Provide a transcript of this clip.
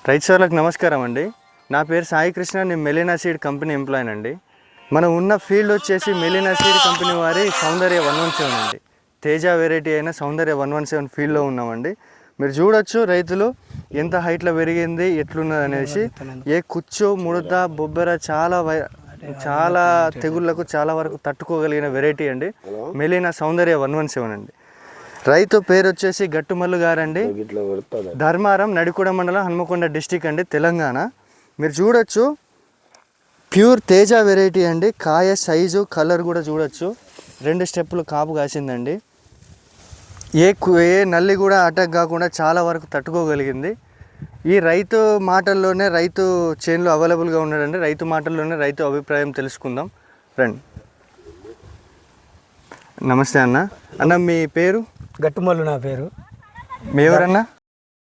రైతు సోదరులకు నమస్కారం అండి. నా పేరు సాయి కృష్ణ. నేను మెలీనా సీడ్ కంపెనీ ఎంప్లాయీ అండి. మనం ఉన్న ఫీల్డ్ వచ్చేసి మెలీనా సీడ్ కంపెనీ వారి సౌందర్య 117 అండి. తేజ వెరైటీ అయిన సౌందర్య 117 ఫీల్డ్లో ఉన్నామండి. మీరు చూడొచ్చు రైతులు ఎంత హైట్లో పెరిగింది, ఎట్లున్నది అనేసి. ఏ కుచ్చు, ముడత, బొబ్బెర చాలా తెగుళ్లకు చాలా వరకు తట్టుకోగలిగిన వెరైటీ అండి మెలీనా సౌందర్య 117 అండి. రైతు పేరు వచ్చేసి గట్టుమల్లు గారండి. ధర్మారం, నడికూడ మండలం, హన్మకొండ డిస్టిక్ అండి, తెలంగాణ. మీరు చూడొచ్చు ప్యూర్ తేజ వెరైటీ అండి. కాయ సైజు, కలర్ కూడా చూడొచ్చు. 2 స్టెప్పులు కాపు కాసిందండి. ఏ నల్లి కూడా అటాక్ కాకుండా చాలా వరకు తట్టుకోగలిగింది. ఈ రైతు మాటల్లోనే, రైతు చేనులో అవైలబుల్గా ఉన్నాడండి. రైతు మాటల్లోనే రైతు అభిప్రాయం తెలుసుకుందాం రండి. నమస్తే అన్న. మీ పేరు? గట్టుమల్లు నా పేరు. మీ ఎవరన్నా?